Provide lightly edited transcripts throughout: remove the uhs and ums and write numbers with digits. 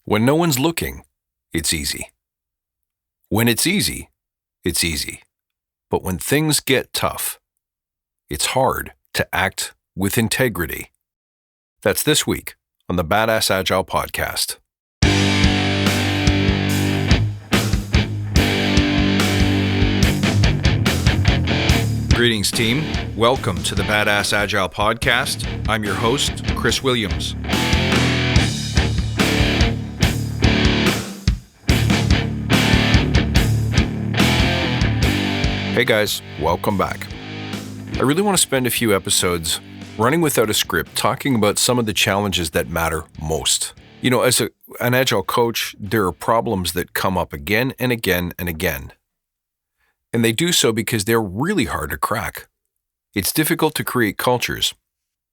When no one's looking, it's easy. When it's easy, it's easy. But when things get tough, it's hard to act with integrity. That's this week on the Badass Agile podcast. Greetings, team. Welcome to the Badass Agile podcast. I'm your host, Chris Williams. Hey guys, welcome back. I really want to spend a few episodes running without a script, talking about some of the challenges that matter most. You know, as an Agile coach, there are problems that come up again and again and again. And they do so because they're really hard to crack. It's difficult to create cultures,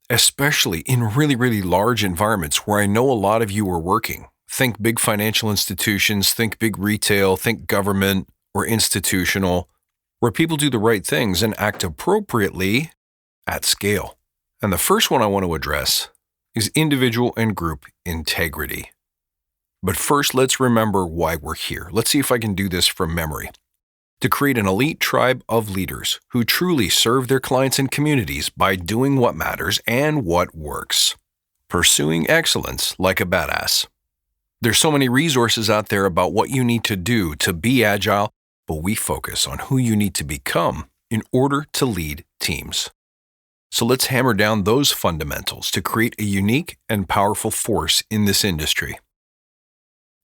especially in really large environments where I know a lot of you are working. Think big financial institutions, think big retail, think government or institutional, where people do the right things and act appropriately at scale. And the first one I want to address is individual and group integrity. But first, let's remember why we're here. Let's see if I can do this from memory. To create an elite tribe of leaders who truly serve their clients and communities by doing what matters and what works. Pursuing excellence like a badass. There's so many resources out there about what you need to do to be agile, but we focus on who you need to become in order to lead teams. So let's hammer down those fundamentals to create a unique and powerful force in this industry.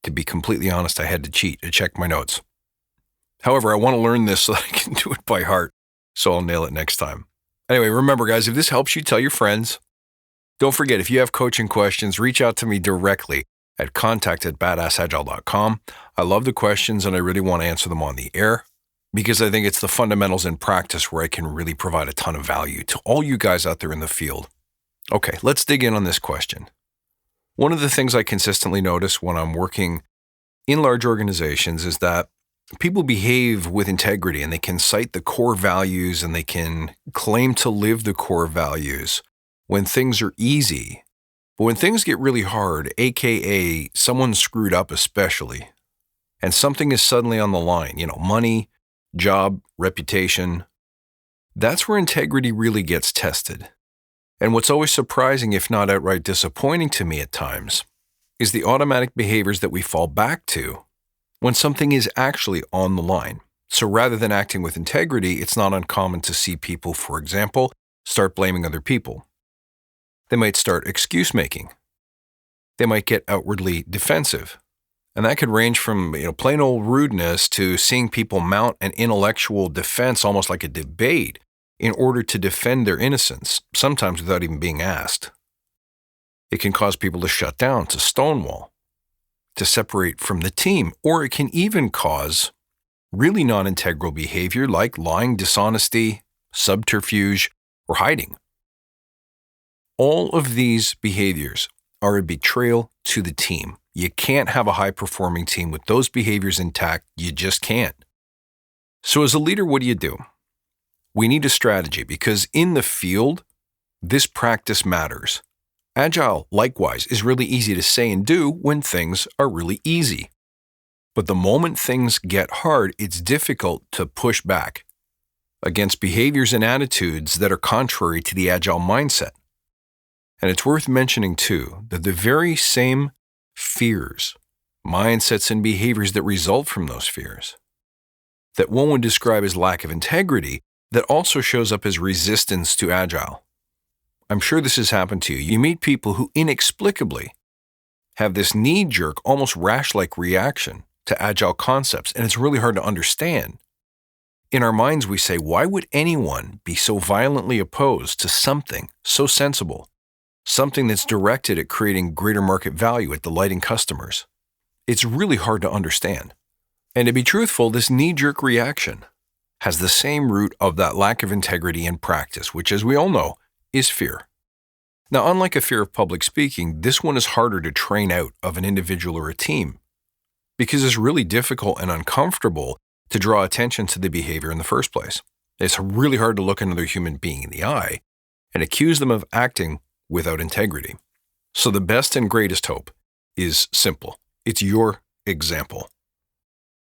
To be completely honest, I had to cheat to check my notes. However, I want to learn this so that I can do it by heart, so I'll nail it next time. Anyway, remember guys, if this helps you, tell your friends. Don't forget, if you have coaching questions, reach out to me directly at contact@badassagile.com. I love the questions and I really want to answer them on the air because I think it's the fundamentals in practice where I can really provide a ton of value to all you guys out there in the field. Okay, let's dig in on this question. One of the things I consistently notice when I'm working in large organizations is that people behave with integrity and they can cite the core values and they can claim to live the core values when things are easy. But when things get really hard, aka someone screwed up especially, and something is suddenly on the line, money, job, reputation, that's where integrity really gets tested. And what's always surprising, if not outright disappointing to me at times, is the automatic behaviors that we fall back to when something is actually on the line. So rather than acting with integrity, it's not uncommon to see people, for example, start blaming other people. They might start excuse making. They might get outwardly defensive. And that could range from plain old rudeness to seeing people mount an intellectual defense, almost like a debate, in order to defend their innocence, sometimes without even being asked. It can cause people to shut down, to stonewall, to separate from the team, or it can even cause really non-integral behavior like lying, dishonesty, subterfuge, or hiding. All of these behaviors are a betrayal to the team. You can't have a high-performing team with those behaviors intact. You just can't. So as a leader, what do? We need a strategy because in the field, this practice matters. Agile, likewise, is really easy to say and do when things are really easy. But the moment things get hard, it's difficult to push back against behaviors and attitudes that are contrary to the Agile mindset. And it's worth mentioning, too, that the very same fears, mindsets, and behaviors that result from those fears, that one would describe as lack of integrity, that also shows up as resistance to Agile. I'm sure this has happened to you. You meet people who inexplicably have this knee-jerk, almost rash-like reaction to Agile concepts, and it's really hard to understand. In our minds, we say, why would anyone be so violently opposed to something so sensible? Something that's directed at creating greater market value, at delighting customers. It's really hard to understand. And to be truthful, this knee-jerk reaction has the same root of that lack of integrity in practice, which, as we all know, is fear. Now, unlike a fear of public speaking, this one is harder to train out of an individual or a team because it's really difficult and uncomfortable to draw attention to the behavior in the first place. It's really hard to look another human being in the eye and accuse them of acting without integrity. So the best and greatest hope is simple. It's your example.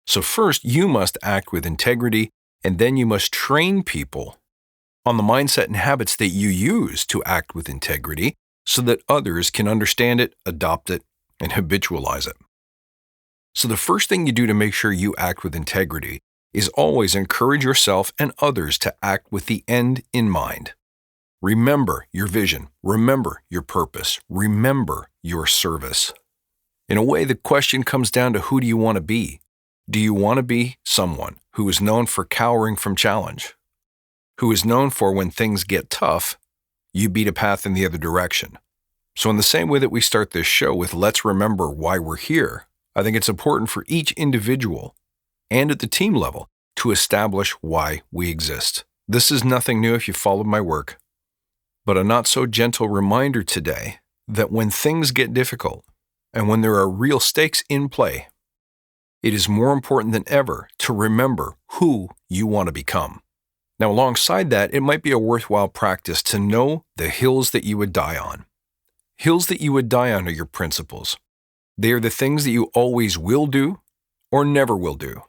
So first, you must act with integrity, and then you must train people on the mindset and habits that you use to act with integrity so that others can understand it, adopt it, and habitualize it. So the first thing you do to make sure you act with integrity is always encourage yourself and others to act with the end in mind. Remember your vision. Remember your purpose. Remember your service. In a way, the question comes down to who do you want to be? Do you want to be someone who is known for cowering from challenge? Who is known for when things get tough, you beat a path in the other direction? So in the same way that we start this show with let's remember why we're here, I think it's important for each individual and at the team level to establish why we exist. This is nothing new if you followed my work, but a not so gentle reminder today that when things get difficult and when there are real stakes in play, it is more important than ever to remember who you want to become. Now, alongside that, it might be a worthwhile practice to know the hills that you would die on. Hills that you would die on are your principles. They are the things that you always will do or never will do.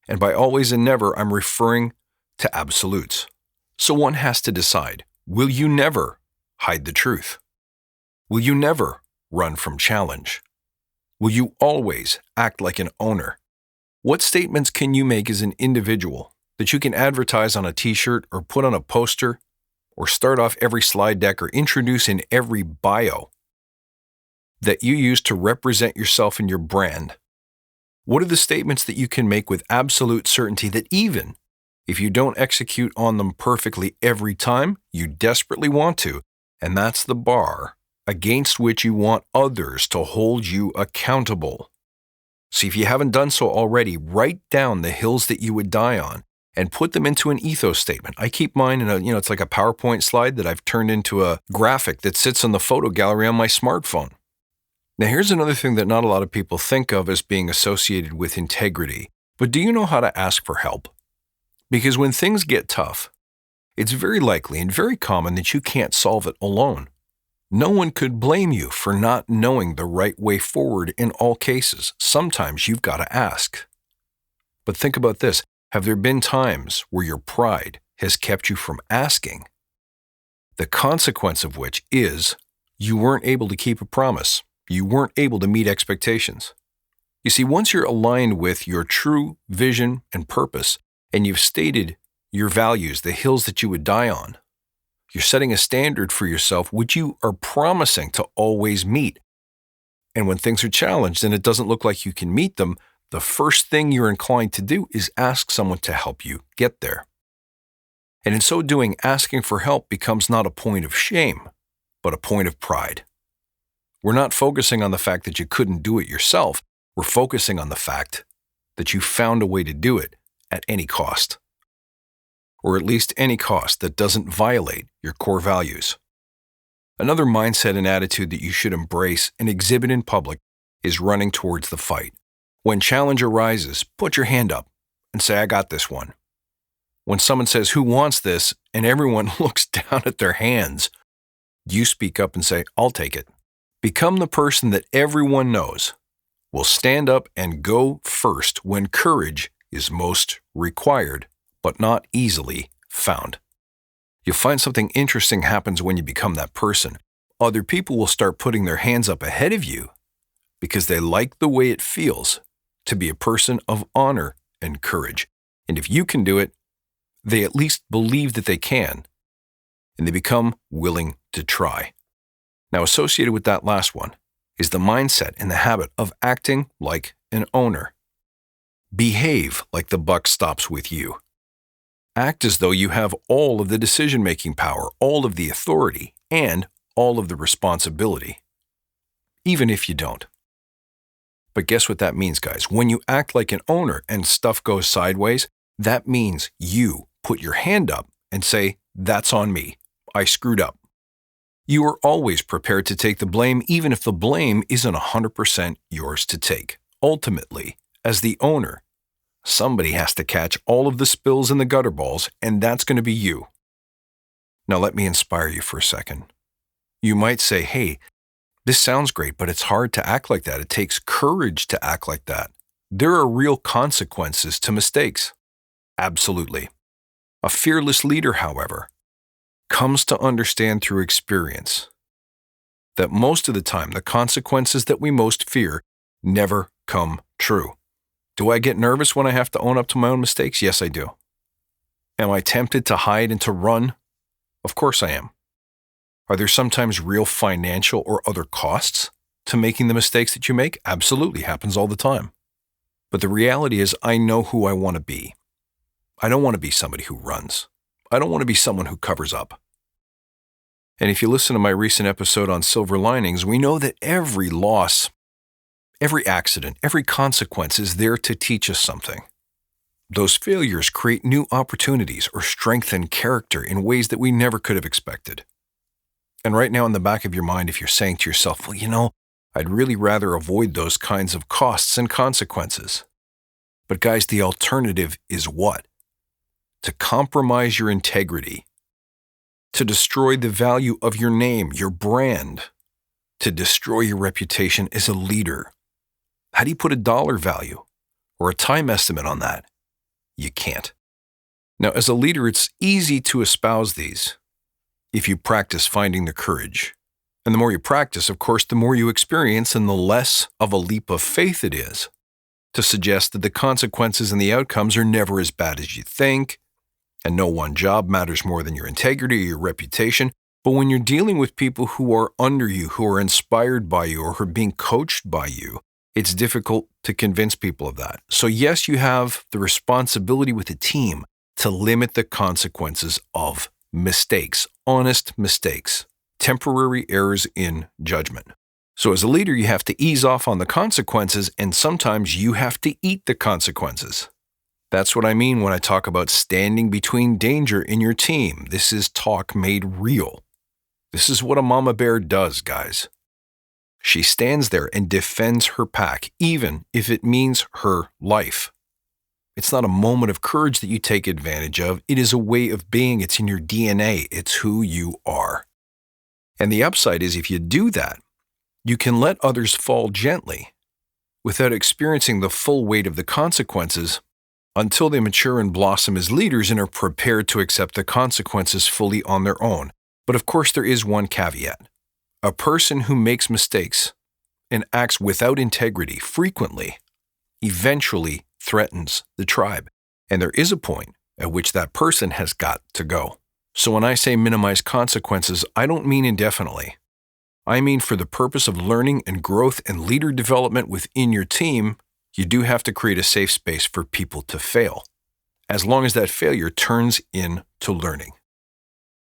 And by always and never, I'm referring to absolutes. So one has to decide, will you never hide the truth? Will you never run from challenge? Will you always act like an owner? What statements can you make as an individual that you can advertise on a t-shirt or put on a poster or start off every slide deck or introduce in every bio that you use to represent yourself and your brand? What are the statements that you can make with absolute certainty that even if you don't execute on them perfectly every time, you desperately want to, and that's the bar against which you want others to hold you accountable? See, if you haven't done so already, write down the hills that you would die on and put them into an ethos statement. I keep mine in it's like a PowerPoint slide that I've turned into a graphic that sits on the photo gallery on my smartphone. Now, here's another thing that not a lot of people think of as being associated with integrity, but do you know how to ask for help? Because when things get tough, it's very likely and very common that you can't solve it alone. No one could blame you for not knowing the right way forward in all cases. Sometimes you've got to ask. But think about this. Have there been times where your pride has kept you from asking? The consequence of which is you weren't able to keep a promise. You weren't able to meet expectations. You see, once you're aligned with your true vision and purpose, and you've stated your values, the hills that you would die on, you're setting a standard for yourself which you are promising to always meet. And when things are challenged and it doesn't look like you can meet them, the first thing you're inclined to do is ask someone to help you get there. And in so doing, asking for help becomes not a point of shame, but a point of pride. We're not focusing on the fact that you couldn't do it yourself. We're focusing on the fact that you found a way to do it at any cost. Or at least any cost that doesn't violate your core values. Another mindset and attitude that you should embrace and exhibit in public is running towards the fight. When challenge arises, put your hand up and say, I got this one. When someone says, who wants this? And everyone looks down at their hands, you speak up and say, I'll take it. Become the person that everyone knows will stand up and go first when courage is most required, but not easily found. You'll find something interesting happens when you become that person. Other people will start putting their hands up ahead of you because they like the way it feels to be a person of honor and courage. And if you can do it, they at least believe that they can, and they become willing to try. Now, associated with that last one is the mindset and the habit of acting like an owner. Behave like the buck stops with you. Act as though you have all of the decision-making power, all of the authority, and all of the responsibility, even if you don't. But guess what that means, guys? When you act like an owner and stuff goes sideways, that means you put your hand up and say, that's on me. I screwed up. You are always prepared to take the blame, even if the blame isn't 100% yours to take. Ultimately, as the owner, somebody has to catch all of the spills in the gutter balls, and that's going to be you. Now let me inspire you for a second. You might say, hey, This sounds great, but it's hard to act like that. It takes courage to act like that. There are real consequences to mistakes. Absolutely. A fearless leader, however, comes to understand through experience that most of the time the consequences that we most fear never come true. Do I get nervous when I have to own up to my own mistakes? Yes, I do. Am I tempted to hide and to run? Of course I am. Are there sometimes real financial or other costs to making the mistakes that you make? Absolutely, happens all the time. But the reality is I know who I want to be. I don't want to be somebody who runs. I don't want to be someone who covers up. And if you listen to my recent episode on silver linings, we know that every loss, every accident, every consequence is there to teach us something. Those failures create new opportunities or strengthen character in ways that we never could have expected. And right now in the back of your mind, if you're saying to yourself, well, I'd really rather avoid those kinds of costs and consequences. But guys, the alternative is what? To compromise your integrity, to destroy the value of your name, your brand, to destroy your reputation as a leader. How do you put a dollar value or a time estimate on that? You can't. Now, as a leader, it's easy to espouse these if you practice finding the courage. And the more you practice, of course, the more you experience and the less of a leap of faith it is to suggest that the consequences and the outcomes are never as bad as you think, and no one job matters more than your integrity or your reputation. But when you're dealing with people who are under you, who are inspired by you, or who are being coached by you, it's difficult to convince people of that. So yes, you have the responsibility with a team to limit the consequences of mistakes, honest mistakes, temporary errors in judgment. So as a leader, you have to ease off on the consequences, and sometimes you have to eat the consequences. That's what I mean when I talk about standing between danger in your team. This is talk made real. This is what a mama bear does, guys. She stands there and defends her pack, even if it means her life. It's not a moment of courage that you take advantage of. It is a way of being. It's in your DNA. It's who you are. And the upside is if you do that, you can let others fall gently without experiencing the full weight of the consequences until they mature and blossom as leaders and are prepared to accept the consequences fully on their own. But of course, there is one caveat. A person who makes mistakes and acts without integrity frequently eventually threatens the tribe. And there is a point at which that person has got to go. So when I say minimize consequences, I don't mean indefinitely. I mean for the purpose of learning and growth and leader development within your team, you do have to create a safe space for people to fail, as long as that failure turns into learning.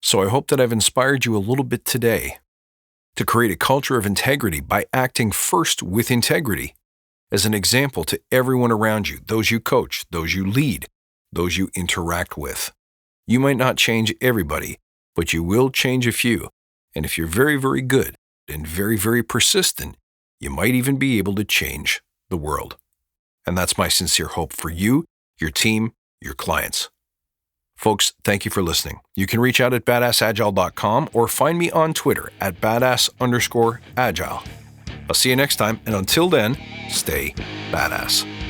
So I hope that I've inspired you a little bit today to create a culture of integrity by acting first with integrity as an example to everyone around you, those you coach, those you lead, those you interact with. You might not change everybody, but you will change a few. And if you're very, very good and very, very persistent, you might even be able to change the world. And that's my sincere hope for you, your team, your clients. Folks, thank you for listening. You can reach out at badassagile.com or find me on Twitter at badass_agile. I'll see you next time, and until then, stay badass.